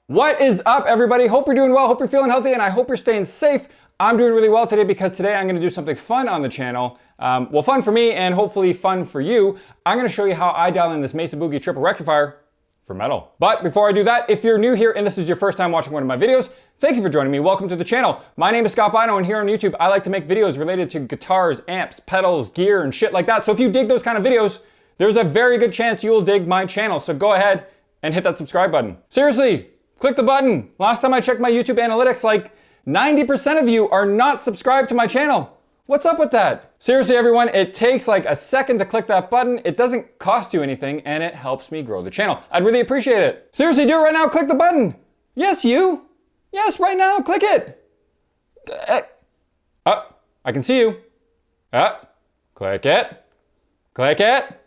What is up, everybody? Hope you're doing well, hope you're feeling healthy, and I hope you're staying safe. I'm doing really well today because today I'm gonna do something fun on the channel. Well, fun for me and hopefully fun for you. I'm gonna show you how I dial in this Mesa Boogie triple rectifier for metal. But before I do that, if you're new here and this is your first time watching one of my videos, thank you for joining me. Welcome to the channel. My name is Scott Bino, and here on YouTube, I like to make videos related to guitars, amps, pedals, gear, and shit like that. So if you dig those kind of videos, there's a very good chance you'll dig my channel. So go ahead and hit that subscribe button. Seriously, click the button. Last time I checked my YouTube analytics, like 90% of you are not subscribed to my channel. What's up with that? Seriously, everyone, it takes like a second to click that button. It doesn't cost you anything, and it helps me grow the channel. I'd really appreciate it. Seriously, do it right now. Click the button. Yes, you. Yes, right now. Click it. I can see you. Click it. Click it.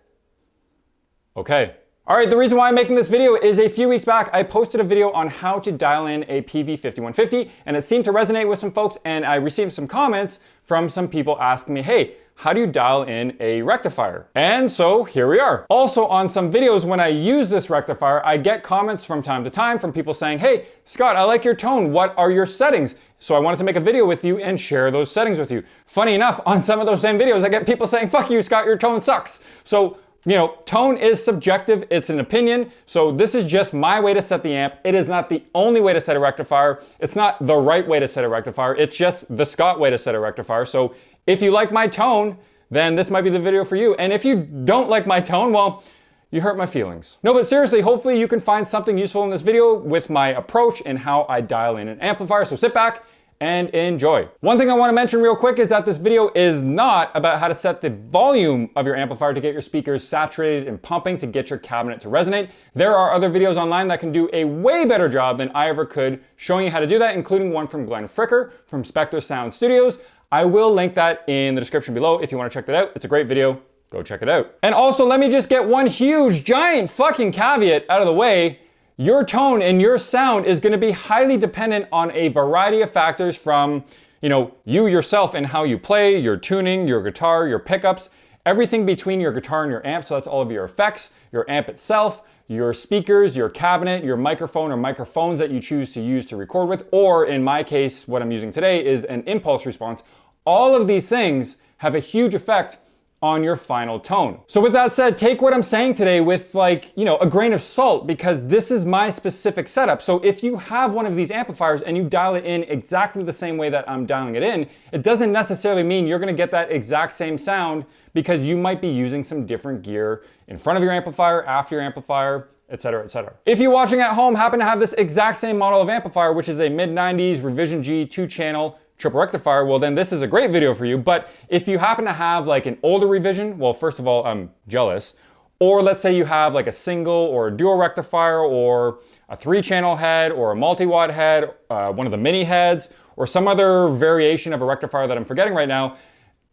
Okay. All right, the reason why I'm making this video is a few weeks back, I posted a video on how to dial in a PV5150, and it seemed to resonate with some folks, and I received some comments from some people asking me, hey, how do you dial in a rectifier? And so here we are. Also, on some videos when I use this rectifier, I get comments from time to time from people saying, hey, Scott, I like your tone. What are your settings? So I wanted to make a video with you and share those settings with you. Funny enough, on some of those same videos, I get people saying, fuck you, Scott, your tone sucks. So, you know, tone is subjective, it's an opinion, so this is just my way to set the amp. It is not the only way to set a rectifier. It's not the right way to set a rectifier. It's just the Scott way to set a rectifier. So if you like my tone, then this might be the video for you. And if you don't like my tone, well, you hurt my feelings. No, but seriously, hopefully you can find something useful in this video with my approach and how I dial in an amplifier. So sit back and enjoy. One thing I want to mention real quick is that this video is not about how to set the volume of your amplifier to get your speakers saturated and pumping to get your cabinet to resonate. There are other videos online that can do a way better job than I ever could showing you how to do that, including one from Glenn Fricker from Spectre Sound Studios. I will link that in the description below if you want to check that out. It's a great video. Go check it out. And also, let me just get one huge, giant fucking caveat out of the way. Your tone and your sound is going to be highly dependent on a variety of factors from, you yourself and how you play, your tuning, your guitar, your pickups, everything between your guitar and your amp. So that's all of your effects, your amp itself, your speakers, your cabinet, your microphone or microphones that you choose to use to record with, or in my case, what I'm using today is an impulse response. All of these things have a huge effect on your final tone. So with that said, take what I'm saying today with a grain of salt, because this is my specific setup. So if you have one of these amplifiers and you dial it in exactly the same way that I'm dialing it in, it doesn't necessarily mean you're gonna get that exact same sound, because you might be using some different gear in front of your amplifier, after your amplifier, etc., etc. If you're watching at home, happen to have this exact same model of amplifier, which is a mid-90s Revision G 2-channel triple rectifier, well then this is a great video for you. But if you happen to have like an older revision, well, first of all, I'm jealous. Or let's say you have like a single or a dual rectifier, or a 3-channel head, or a multi-watt head, one of the mini heads, or some other variation of a rectifier that I'm forgetting right now.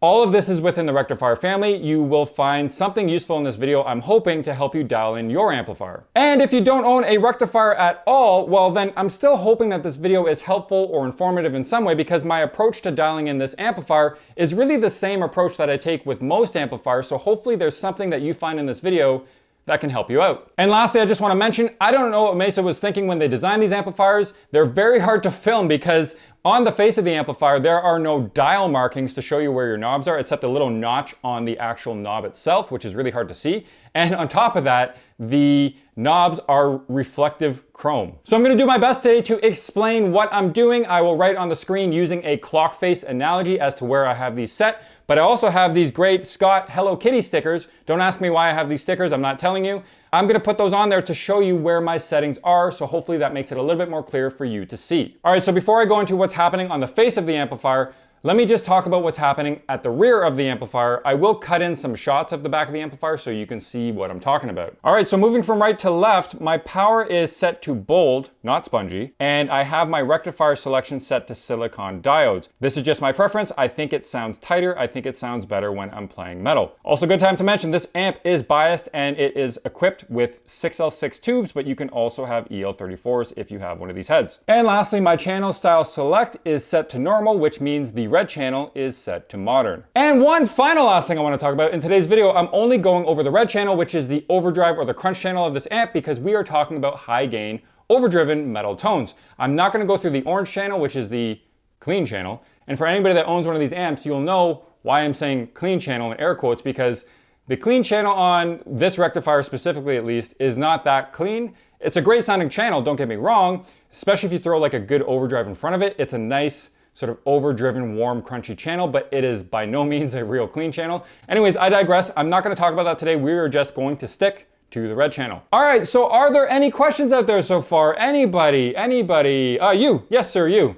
All of this is within the rectifier family. You will find something useful in this video, I'm hoping, to help you dial in your amplifier. And if you don't own a rectifier at all, well then I'm still hoping that this video is helpful or informative in some way, because my approach to dialing in this amplifier is really the same approach that I take with most amplifiers, so hopefully there's something that you find in this video that can help you out. And lastly, I just want to mention, I don't know what Mesa was thinking when they designed these amplifiers. They're very hard to film because on the face of the amplifier, there are no dial markings to show you where your knobs are, except a little notch on the actual knob itself, which is really hard to see. And on top of that, the knobs are reflective chrome. So I'm gonna do my best today to explain what I'm doing. I will write on the screen using a clock face analogy as to where I have these set, but I also have these great Scott Hello Kitty stickers. Don't ask me why I have these stickers, I'm not telling you. I'm gonna put those on there to show you where my settings are, so hopefully that makes it a little bit more clear for you to see. All right, so before I go into what's happening on the face of the amplifier, let me just talk about what's happening at the rear of the amplifier. I will cut in some shots of the back of the amplifier so you can see what I'm talking about. All right, so moving from right to left, my power is set to bold, not spongy, and I have my rectifier selection set to silicon diodes. This is just my preference. I think it sounds tighter. I think it sounds better when I'm playing metal. Also, good time to mention, this amp is biased and it is equipped with 6L6 tubes, but you can also have EL34s if you have one of these heads. And lastly, my channel style select is set to normal, which means the red channel is set to modern. And one final last thing I want to talk about in today's video, I'm only going over the red channel, which is the overdrive or the crunch channel of this amp, because we are talking about high gain, overdriven metal tones. I'm not going to go through the orange channel, which is the clean channel. And for anybody that owns one of these amps, you'll know why I'm saying clean channel in air quotes, because the clean channel on this rectifier specifically, at least, is not that clean. It's a great sounding channel, don't get me wrong, especially if you throw like a good overdrive in front of it. It's a nice sort of overdriven, warm, crunchy channel, but it is by no means a real clean channel. Anyways, I digress. I'm not going to talk about that today. We are just going to stick to the red channel. All right, so are there any questions out there so far? Anybody? You. Yes, sir, you.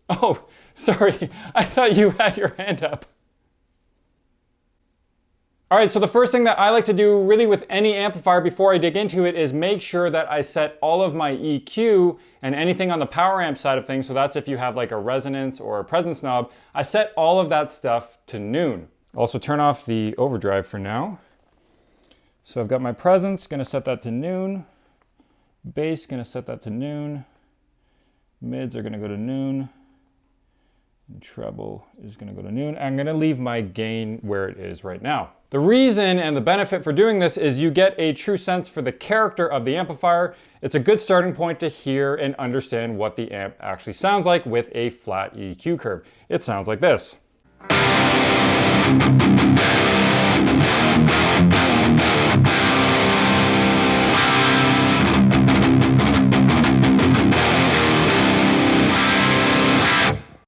Oh, sorry. I thought you had your hand up. All right, so the first thing that I like to do really with any amplifier before I dig into it is make sure that I set all of my EQ and anything on the power amp side of things. So that's if you have like a resonance or a presence knob, I set all of that stuff to noon. Also turn off the overdrive for now. So I've got my presence, gonna set that to noon. Bass, gonna set that to noon. Mids are gonna go to noon. And treble is gonna go to noon. I'm gonna leave my gain where it is right now. The reason and the benefit for doing this is you get a true sense for the character of the amplifier. It's a good starting point to hear and understand what the amp actually sounds like with a flat EQ curve. It sounds like this.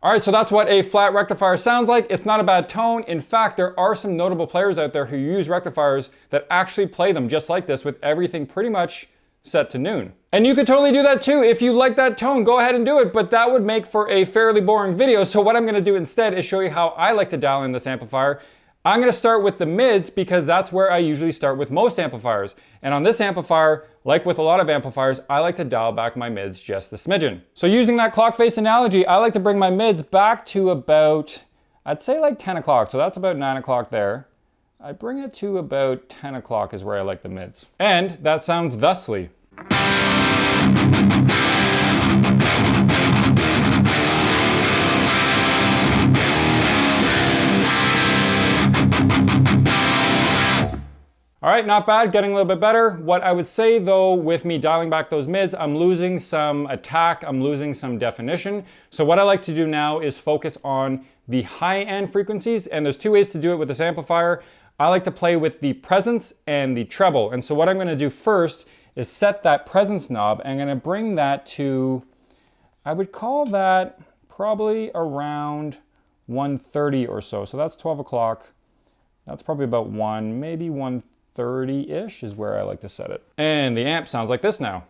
All right, so that's what a flat rectifier sounds like. It's not a bad tone. In fact, there are some notable players out there who use rectifiers that actually play them just like this with everything pretty much set to noon. And you could totally do that too. If you like that tone, go ahead and do it, but that would make for a fairly boring video. So what I'm gonna do instead is show you how I like to dial in this amplifier. I'm gonna start with the mids because that's where I usually start with most amplifiers. And on this amplifier, like with a lot of amplifiers, I like to dial back my mids just a smidgen. So using that clock face analogy, I like to bring my mids back to about, I'd say like 10 o'clock. So that's about 9 o'clock there. I bring it to about 10 o'clock is where I like the mids. And that sounds thusly. All right, not bad, getting a little bit better. What I would say though, with me dialing back those mids, I'm losing some attack, I'm losing some definition. So what I like to do now is focus on the high end frequencies, and there's two ways to do it with this amplifier. I like to play with the presence and the treble. And so what I'm gonna do first is set that presence knob. I'm gonna bring that to, I would call that probably around 1:30 or so. So that's 12 o'clock. That's probably about 1, maybe 1:30-ish is where I like to set it. And the amp sounds like this now.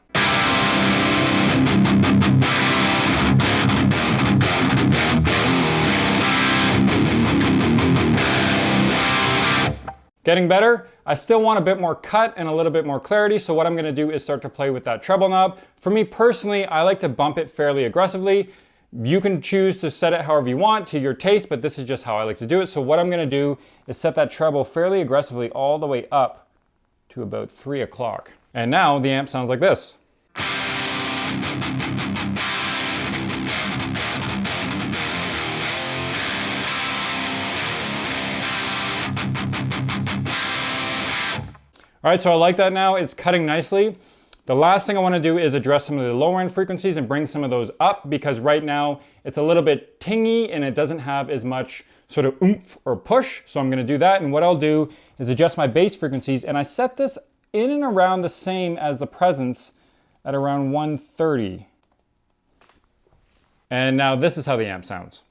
Getting better. I still want a bit more cut and a little bit more clarity, so what I'm gonna do is start to play with that treble knob. For me personally, I like to bump it fairly aggressively. You can choose to set it however you want to your taste, but this is just how I like to do it. So what I'm gonna do is set that treble fairly aggressively all the way up to about 3 o'clock. And now the amp sounds like this. All right, so I like that now. It's cutting nicely. The last thing I want to do is address some of the lower end frequencies and bring some of those up, because right now it's a little bit tingy and it doesn't have as much sort of oomph or push. So I'm going to do that. And what I'll do is adjust my bass frequencies, and I set this in and around the same as the presence at around 130. And now this is how the amp sounds.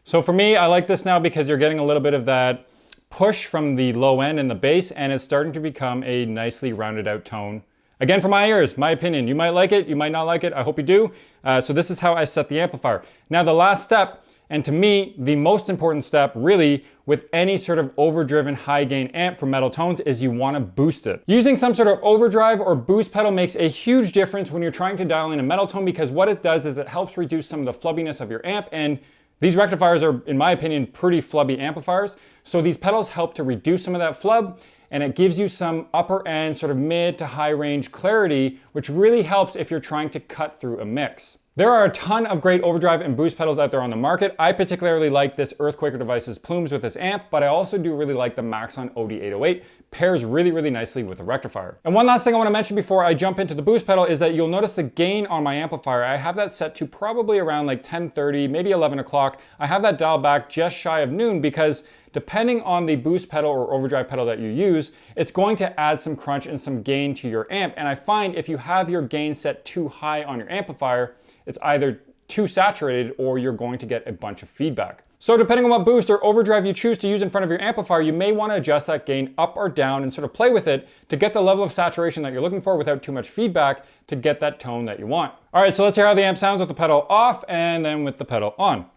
So for me, I like this now because you're getting a little bit of that push from the low end and the bass, and it's starting to become a nicely rounded out tone. Again, for my ears, my opinion. You might like it, you might not like it. I hope you do. So this is how I set the amplifier. Now the last step, and to me, the most important step really with any sort of overdriven high gain amp for metal tones is you want to boost it. Using some sort of overdrive or boost pedal makes a huge difference when you're trying to dial in a metal tone, because what it does is it helps reduce some of the flubbiness of your amp. And These rectifiers are, in my opinion, pretty flubby amplifiers, so these pedals help to reduce some of that flub, and it gives you some upper end, sort of mid to high range clarity, which really helps if you're trying to cut through a mix. There are a ton of great overdrive and boost pedals out there on the market. I particularly like this Earthquaker Devices Plumes with this amp, but I also do really like the Maxon OD808. Pairs really, really nicely with a rectifier. And one last thing I want to mention before I jump into the boost pedal is that you'll notice the gain on my amplifier. I have that set to probably around like 10:30, maybe 11 o'clock. I have that dialed back just shy of noon because depending on the boost pedal or overdrive pedal that you use, it's going to add some crunch and some gain to your amp. And I find if you have your gain set too high on your amplifier, it's either too saturated or you're going to get a bunch of feedback. So depending on what boost or overdrive you choose to use in front of your amplifier, you may want to adjust that gain up or down and sort of play with it to get the level of saturation that you're looking for without too much feedback to get that tone that you want. All right, so let's hear how the amp sounds with the pedal off and then with the pedal on.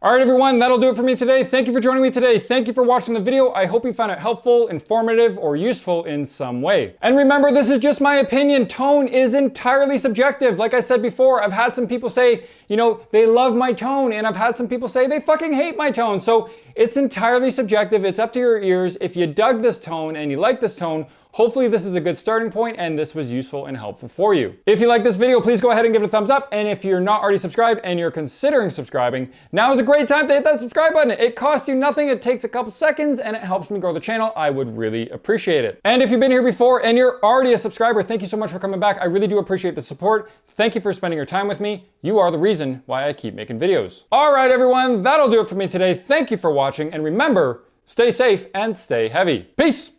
All right, everyone, that'll do it for me today. Thank you for joining me today. Thank you for watching the video. I hope you found it helpful, informative, or useful in some way. And remember, this is just my opinion. Tone is entirely subjective. Like I said before, I've had some people say, you know, they love my tone, and I've had some people say they fucking hate my tone. So it's entirely subjective. It's up to your ears. If you dug this tone and you like this tone, hopefully this is a good starting point and this was useful and helpful for you. If you like this video, please go ahead and give it a thumbs up. And if you're not already subscribed and you're considering subscribing, now is a great time to hit that subscribe button. It costs you nothing. It takes a couple seconds and it helps me grow the channel. I would really appreciate it. And if you've been here before and you're already a subscriber, thank you so much for coming back. I really do appreciate the support. Thank you for spending your time with me. You are the reason why I keep making videos. All right, everyone, that'll do it for me today. Thank you for watching. And remember, stay safe and stay heavy. Peace.